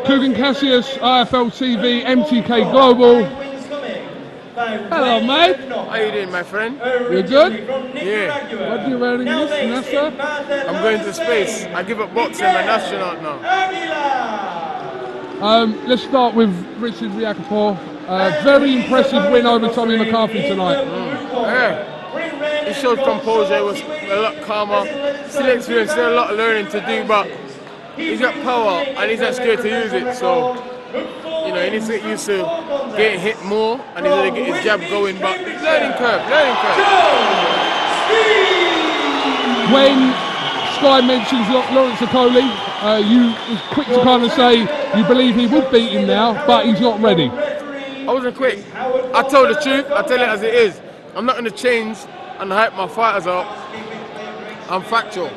Kugan Cassius, IFL TV, MTK Global. Hello, mate. How you doing, my friend? You good? Yeah. What are you wearing this, NASA? I'm going to space. I give up boxing. I'm an astronaut now. Let's start with Richard Riakapor. Very impressive win over Tommy McCarthy tonight. Yeah. He showed composure. It was a lot calmer. Still experienced. Still a lot of learning to do, but he's got power and he's not scared to use it. So, you know, he needs to get used to getting hit more and he's going to get his jab going. But learning curve. When Sky mentions Lawrence Okoli, you was quick to kind of say you believe he would beat him now, but he's not ready. I wasn't quick. I told the truth. I tell it as it is. I'm not going to change and hype my fighters up. I'm factual.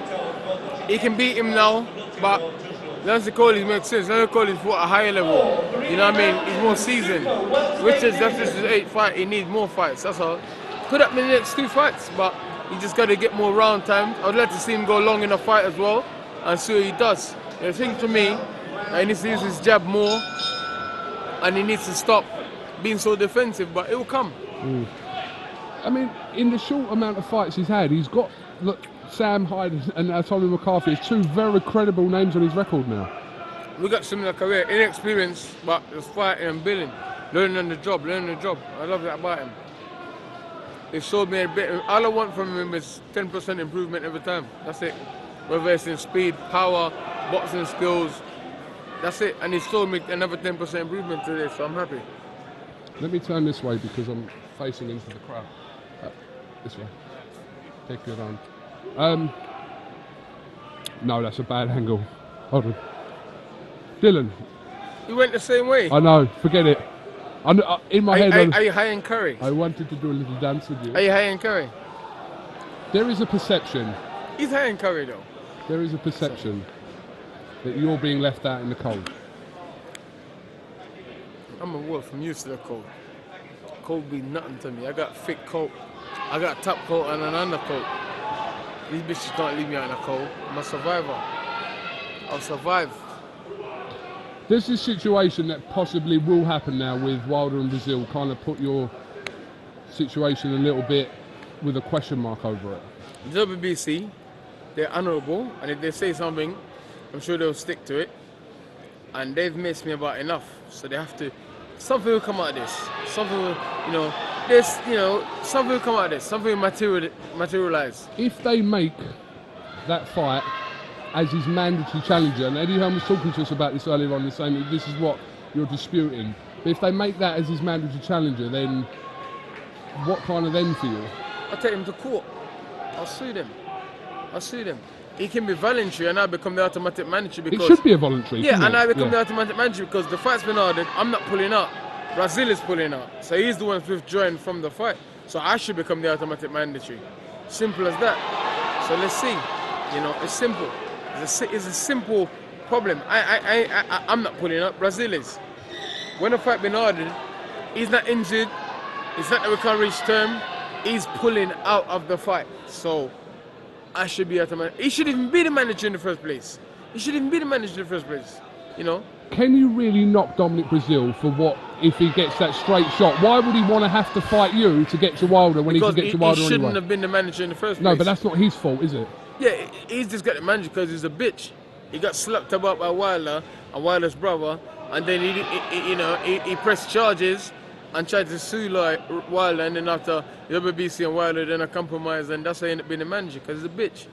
He can beat him now, but Lawrence Okoli makes sense. Lawrence Okoli's fought at a higher level. You know what I mean? He's more seasoned. Richards, that's just his 8th fight. He needs more fights. That's all. Could have been the next 2 fights, but he just got to get more round time. I would like to see him go long in a fight as well and see what he does. The thing to me, he needs to use his jab more and he needs to stop being so defensive, but it will come. I mean, in the short amount of fights he's had, he's got, look, Sam Hyde and Tommy McCarthy is 2 very credible names on his record now. We got similar career, inexperience, but just fighting and building, learning on the job. I love that about him. He showed me a bit. All I want from him is 10% improvement every time. That's it. Whether it's in speed, power, boxing skills, that's it. And he showed me another 10% improvement today, so I'm happy. Let me turn this way because I'm facing into the crowd. This way. Take your arm. No, that's a bad angle. Hold on. Dylan. You went the same way. I know, forget it. In my head. Are you high in curry? I wanted to do a little dance with you. Are you high in curry? There is a perception. He's high in curry though. There is a perception that you're being left out in the cold. I'm a wolf, I'm used to the cold. Cold be nothing to me. I got thick coat. I got top coat and an undercoat. These bitches can't leave me out in the cold. I'm a survivor. I'll survive. There's this situation that possibly will happen now with Wilder and Brazil, kind of put your situation a little bit with a question mark over it. WBC, they're honourable, and if they say something, I'm sure they'll stick to it. And they've messed me about enough, so they have to. Something will come out of this. Something will, something will come out of this. Something will materialize. If they make that fight as his mandatory challenger, and Eddie Hearn was talking to us about this earlier on, saying that this is what you're disputing. But if they make that as his mandatory challenger, then what kind of end for you? I'll take him to court. I'll sue them. I'll sue them. It can be voluntary and I become the automatic manager because... It should be a voluntary, yeah, and it? I become the automatic manager because the fight's been ordered, I'm not pulling out. Brazil is pulling out. So he's the one withdrawing from the fight. So I should become the automatic mandatory. Simple as that. So let's see. You know, it's simple. It's a simple problem. I'm not pulling out. Brazil is. When the fight been ordered, he's not injured. It's not that we can't reach term. He's pulling out of the fight. So I should be automatic. He should even be the manager in the first place. He should even be the manager in the first place. You know? Can you really knock Dominic Brazil for what if he gets that straight shot? Why would he want to have to fight you to get to Wilder when because he can get to Wilder anyway? He shouldn't have been the manager in the first place. No, but that's not his fault, is it? Yeah, he's just got the manager because he's a bitch. He got slapped about by Wilder and Wilder's brother, and then he pressed charges and tried to sue like Wilder, and then after the WBC and Wilder then a compromise, and that's how he ended up being the manager because he's a bitch.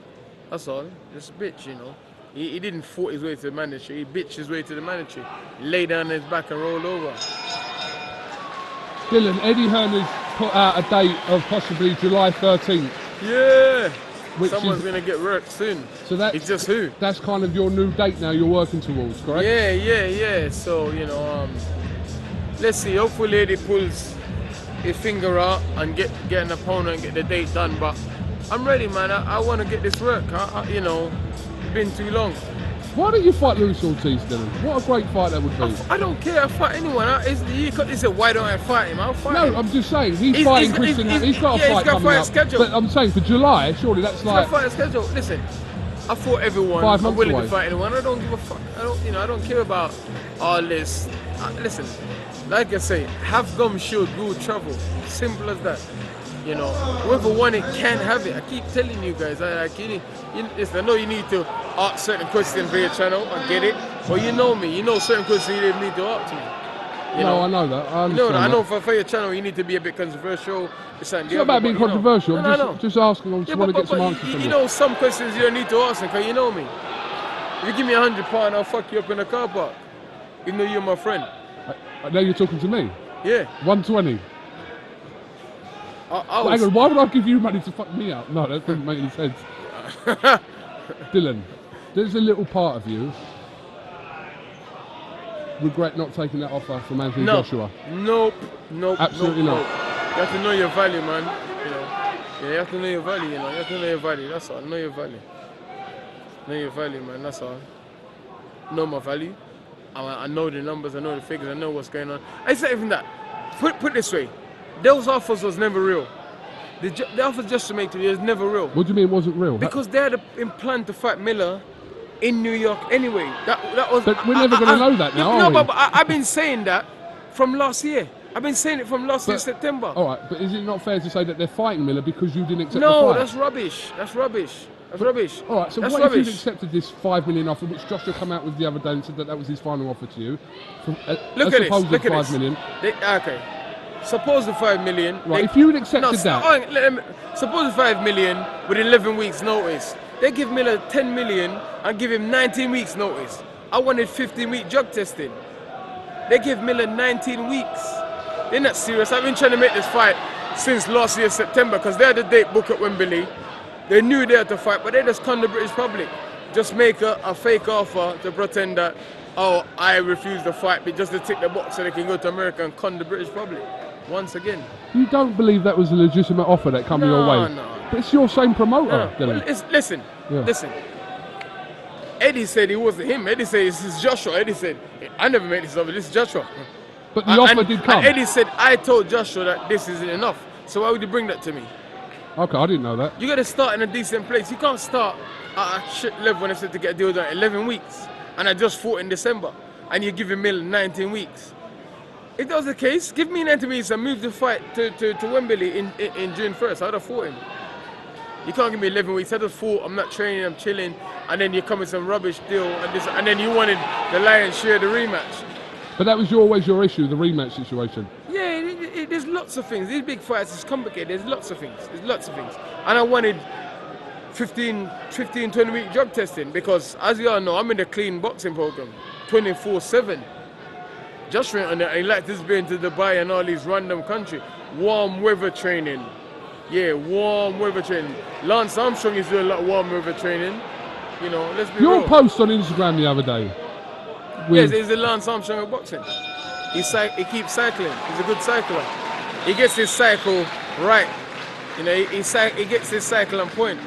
That's all. Just a bitch, you know. He didn't fought his way to the manager. He bitched his way to the manager. Lay down on his back and rolled over. Dylan, Eddie Hearn has put out a date of possibly July 13th. Yeah. Someone's going to get worked soon. So that's, it's just who? That's kind of your new date now you're working towards, correct? Yeah. So, you know, let's see. Hopefully Eddie pulls his finger out and get an opponent and get the date done. But I'm ready, man. I want to get this work. You know, it's been too long. Why don't you fight Luis Ortiz, Dylan? What a great fight that would be. I don't care. I fight anyone. He said, why don't I fight him? I'll fight him. No, I'm just saying. He's fighting Christian. He's got a fight coming up. Schedule. But I'm saying for July, surely that's like... He's got a fight schedule. Listen, I fought everyone. 5 months I'm willing away. to fight anyone. I don't give a fuck. I don't care about all this. Listen, like I say, have gum shield, will travel. Simple as that. You know, whoever won it can have it. I keep telling you guys, listen, I know you need to ask certain questions for your channel. I get it. But you know me. You know certain questions you didn't need to ask me. I know that. I know for your channel you need to be a bit controversial. It's not about being controversial. I'm just asking. I just want to get some answers from you. You know some questions you don't need to ask because you know me. If you give me £100, I'll fuck you up in a car park. Even though you're my friend. I know you're talking to me. Yeah. 120. Hang on, why would I give you money to fuck me up? No, that doesn't make any sense. Dylan, there's a little part of you regret not taking that offer from Anthony Joshua. Nope. Absolutely not. You have to know your value, man. You know. Yeah, you have to know your value, you know. You have to know your value, that's all. Know your value. Know your value, man, that's all. Know my value. I know the numbers, I know the figures, I know what's going on. It's not even that. Put it this way. Those offers was never real. The offers just to make to you is never real. What do you mean it wasn't real? Because they had in plan to fight Miller in New York anyway. That was. But we're never going to know that now, are we? No, but I've been saying that from last year. I've been saying it from last year, September. All right, but is it not fair to say that they're fighting Miller because you didn't accept the fight? No, that's rubbish. That's rubbish. That's rubbish. All right, so that's what rubbish. if you'd accepted this $5 million offer, which Joshua came out with the other day and said that was his final offer to you? Look at this. Look at $5 million. Okay. Suppose the $5 million. Right, if you had accepted that. Suppose the $5 million with 11 weeks notice. They give Miller $10 million and give him 19 weeks notice. I wanted 15-week drug testing. They give Miller 19 weeks. They're not serious. I've been trying to make this fight since last year, September, because they had a date book at Wembley. They knew they had to fight, but they just conned the British public. Just make a fake offer to pretend that, oh, I refuse the fight, but just to tick the box so they can go to America and con the British public. Once again. You don't believe that was a legitimate offer that came your way? No. But it's your same promoter, Dylan. Well, listen. Eddie said it wasn't him. Eddie said this is Joshua. Eddie said, I never made this offer, this is Joshua. But the offer did come. And Eddie said, I told Joshua that this isn't enough. So why would you bring that to me? Okay, I didn't know that. You got to start in a decent place. You can't start at a shit level when I said to get a deal done 11 weeks. And I just fought in December. And you're giving Miller 19 weeks. If that was the case, give me 19 weeks and move the fight to Wembley in June 1st. I'd have fought him. You can't give me 11 weeks. I just fought, I'm not training, I'm chilling. And then you come with some rubbish deal. And then you wanted the lion's share of the rematch. But that was always your issue, the rematch situation. Yeah, there's lots of things. These big fights is complicated. There's lots of things. And I wanted 20 week drug testing because, as you all know, I'm in the clean boxing program, 24/7. Just went on there. I like this being to Dubai and all these random countries. Warm weather training. Yeah, warm weather training. Lance Armstrong is doing a lot of warm weather training. You know, let's be Your real. post on Instagram the other day. Yes, he's the Lance Armstrong of boxing. He keeps cycling. He's a good cycler. He gets his cycle right. You know, he gets his cycle on point.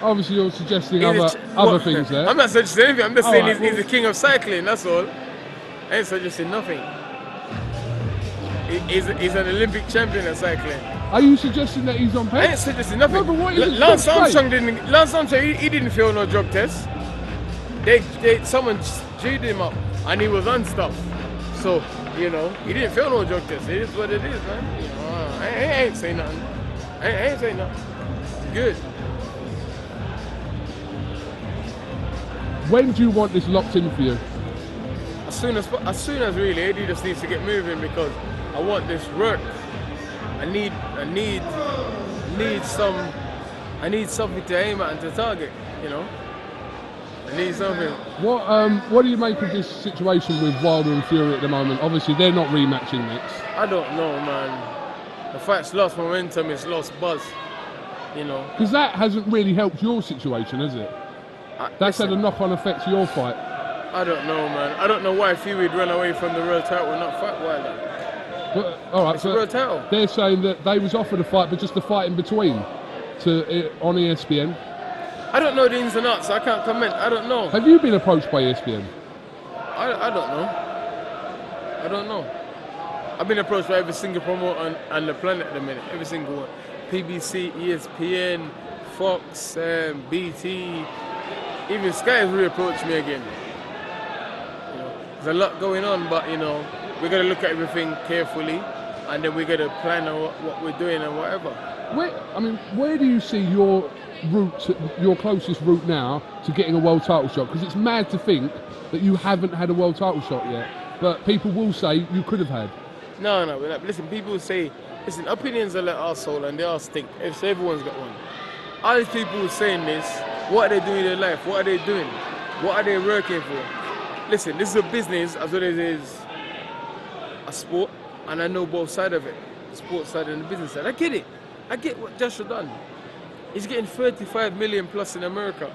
Obviously, you're suggesting other things there. I'm not suggesting anything. I'm just saying right, he's the king of cycling. That's all. I ain't suggesting nothing. He's an Olympic champion at cycling. Are you suggesting that he's on pace? I ain't suggesting nothing. No, but what is it? Lance Armstrong he didn't fail no drug test. Someone G'd him up and he was on stuff. So, you know, he didn't fail no drug test. It is what it is, man. You know, I ain't saying nothing. I ain't saying nothing. Good. When do you want this locked in for you? As soon as really, Eddie just needs to get moving because I want this work. I need something to aim at and to target, you know. I need something. What do you make of this situation with Wilder and Fury at the moment? Obviously, they're not rematching next. I don't know, man. The fight's lost momentum, it's lost buzz, you know. Because that hasn't really helped your situation, has it? That's had a knock-on effect to your fight. I don't know, man. I don't know why Fury'd run away from the world title and not fight Wilder. But, all right, it's a world title. They're saying that they was offered a fight, but just a fight in between on ESPN. I don't know the ins and outs, so I can't comment. I don't know. Have you been approached by ESPN? I don't know. I don't know. I've been approached by every single promoter on the planet at the minute. Every single one. PBC, ESPN, Fox, BT. Even Sky has reapproached me again. You know, there's a lot going on, but you know, we got to look at everything carefully, and then we got to plan on what we're doing and whatever. Where do you see your route, your closest route now to getting a world title shot? Because it's mad to think that you haven't had a world title shot yet, but people will say you could have had. No, listen, people will say, listen, opinions are like arsehole and they all stink. So everyone's got one. All these people saying this, what are they doing in their life? What are they doing? What are they working for? Listen, this is a business as well as it is a sport, and I know both sides of it, the sports side and the business side. I get it. I get what Joshua done. He's getting 35 million plus in America.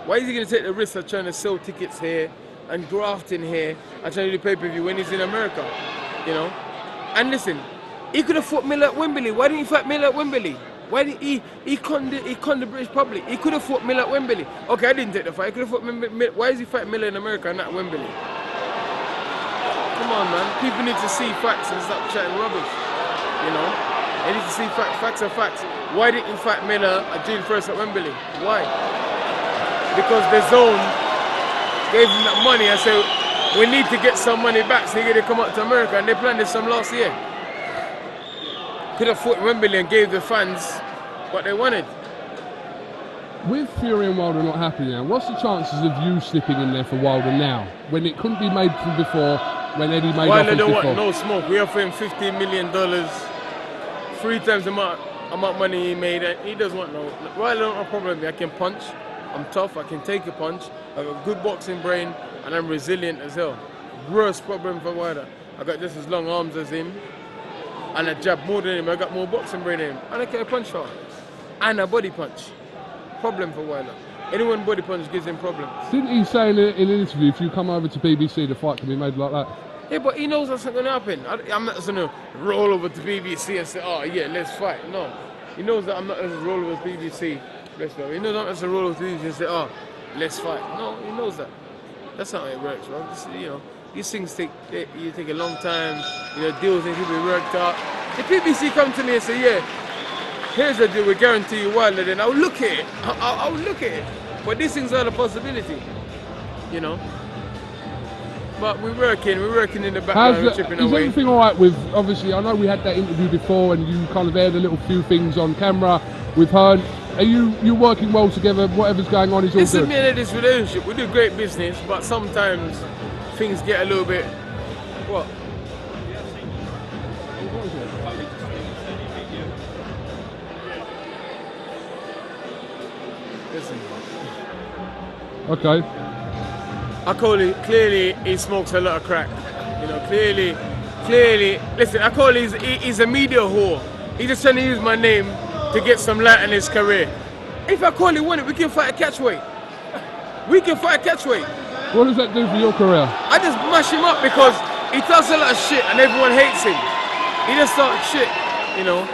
Why is he going to take the risk of trying to sell tickets here and grafting here and trying to do pay-per-view when he's in America? You know? And listen, he could have fought Miller at Wembley. Why didn't he fight Miller at Wembley? Why did he conned the British public? He could have fought Miller at Wembley. Okay, I didn't take the fight. He could have fought Miller. Why is he fighting Miller in America and not at Wembley? Come on, man. People need to see facts and stop chatting rubbish. You know? They need to see facts. Facts are facts. Why didn't he fight Miller at June 1st at Wembley? Why? Because the zone gave him that money and said, we need to get some money back so he can come out to America, and they planned this some last year. Could have fought Wembley and gave the fans what they wanted. With Fury and Wilder not happy now, what's the chances of you slipping in there for Wilder now, when it couldn't be made from before, when Eddie made Wilder offers don't before? want no smoke. We offer him $15 million, 3 times the amount of money he made, and he doesn't want no. Wilder don't have a problem with me. I can punch. I'm tough. I can take a punch. I've got a good boxing brain, and I'm resilient as hell. Worst problem for Wilder. I got just as long arms as him, and I jab more than him. I got more boxing brain than him, and I can punch hard, and a body punch. Problem for Wilder. Anyone body punch gives him problems. Didn't he say in an interview, if you come over to BBC, the fight can be made like that? Yeah, but he knows that's not going to happen. I'm not going to roll over to BBC and say, oh yeah, let's fight. No. He knows that I'm not going to roll over to BBC. Let's go. He knows I'm not going to roll over to BBC and say, oh, let's fight. No, he knows that. That's not how it works, bro. Just, you know, these things take a long time. You know, deals need to be worked out. If BBC come to me and say, yeah, here's the deal, we guarantee you Wilder, then I'll look at it. I'll look at it. But these things are a possibility, you know. But we're working in the background, chipping away. Is everything all right with, obviously, I know we had that interview before and you kind of aired a little few things on camera with her. Are you working well together? Whatever's going on is all good? This is me and this relationship. We do great business, but sometimes things get a little bit, what? Listen. Okay. I call it, clearly he smokes a lot of crack. You know, clearly, listen, I call he's a media whore. He's just trying to use my name to get some light in his career. If I call it win it, we can fight a catchweight. We can fight a catchweight. What does that do for your career? I just mash him up because he talks a lot of shit and everyone hates him. He just talks shit, you know.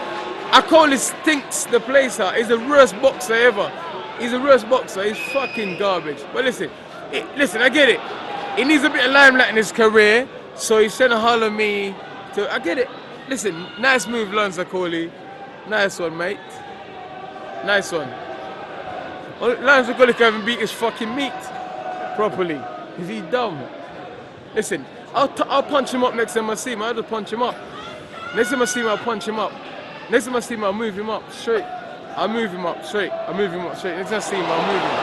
I call him stinks the place out. He's the worst boxer ever. He's the worst boxer. He's fucking garbage. But listen, I get it. He needs a bit of limelight in his career, so he's trying to holler me. I get it. Listen, nice move, Lance Akoli. Nice one, mate. Nice one. Lance Akoli can't even beat his fucking meat properly. Is he dumb? Listen, I'll punch him up next time I see him. I'll just punch him up. Next time I see him, I'll punch him up. Next time I see him, I'll move him up straight. I'll move him up straight. I'll move him up straight. Next time I see him, I'll move him.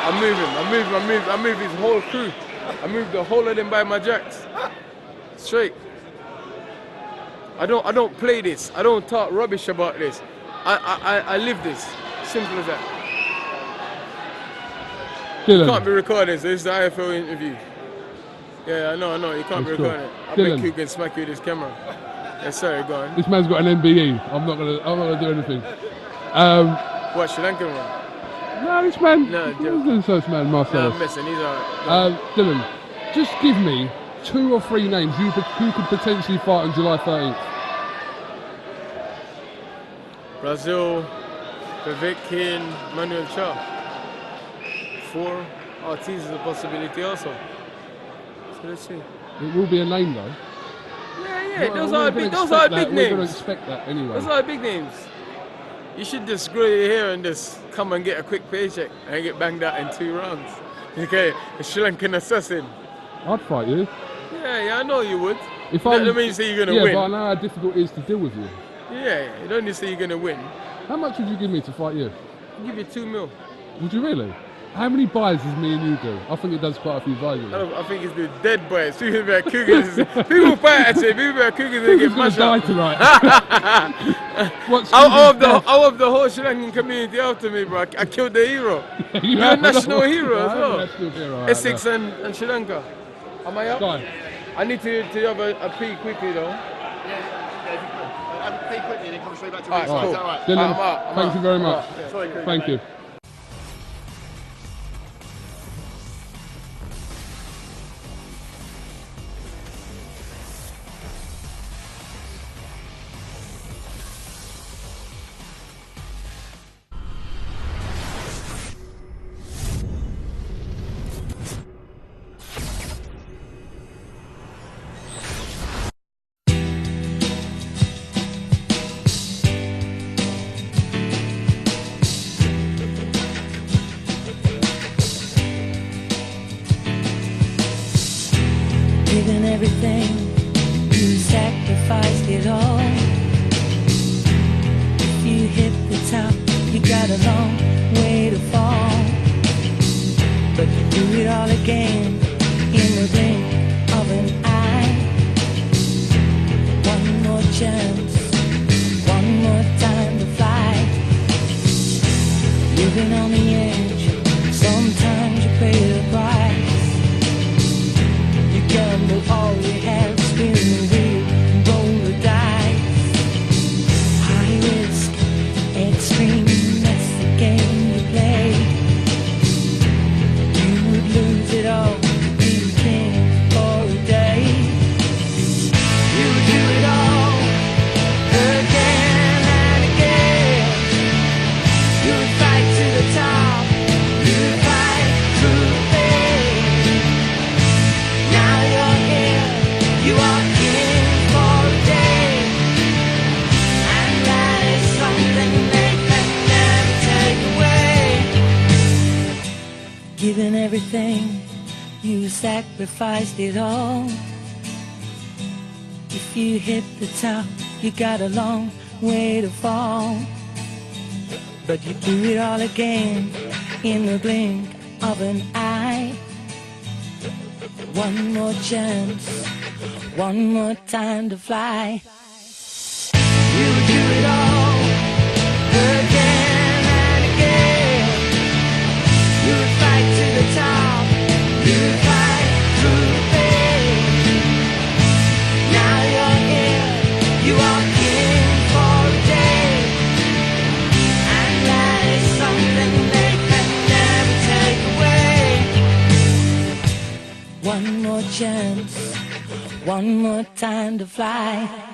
I move his whole crew. I move the whole of them by my jacks. Straight. I don't play this. I don't talk rubbish about this. I live this. Simple as that. Dylan. You can't be recording, so this is the IFL interview. Yeah, I know, you can't be recording it. I bet you can smack you with this camera. Yes, sorry, go on. This man's got an MBE. I'm not gonna do anything. What, Sri Lankan one? No, this man. No, this man, Marcellus. No, I'm missing. He's alright. Dylan, just give me 2 or 3 names who could potentially fight on July 13th. Brazil, Povetkin, Manuel Cha. 4. Ortiz is a possibility also. So let's see. It will be a name though. Yeah, those are big names. We're going to expect that anyway. Those are big names. You should just grow your hair and just come and get a quick paycheck and get banged out in 2 rounds. Okay, a Sri Lankan assassin. I'd fight you. Yeah, I know you would. If that don't mean you say you're going to win. Yeah, but I know how difficult it is to deal with you. Yeah, you don't need to say you're going to win. How much would you give me to fight you? I'll give you 2 mil. Would you really? How many buys does me and you do? I think it does quite a few buys. I think it's the dead boys. People about Cougars. People fight actually. People about Cougars they get mashed up. Tonight. I have the whole Sri Lankan community after me, bro. I killed the hero. You're a national hero as well. National hero, Essex and Sri Lanka. Am I up? Guy. I need to have a pee quickly though. Pee quickly and then come straight back to me. Cool. Right. Dylan, thank you very much. Thank you. Given everything, you sacrificed it all. If you hit the top, you got a long way to fall. But you do it all again in the blink of an eye. One more chance, one more time to fly. Living on the edge, sometimes you pay the price. Gamble all you have, spin the wheel, roll the dice. High risk, extreme, that's the game you play. You would lose it all, be king for a day. You would do it all, again and again. You would fight to the top, you would fight through the pain. Now you're here, you are king for a day. And that is something they can never take away. Given everything, you sacrificed it all. If you hit the top, you got a long way to fall. But you do it all again in the blink of an eye. One more chance, one more time to fly. You do it all, again and again. You would fight to the top, you would fight through the pain. Now you're here, you are king for a day. one more chance, one more time to fly.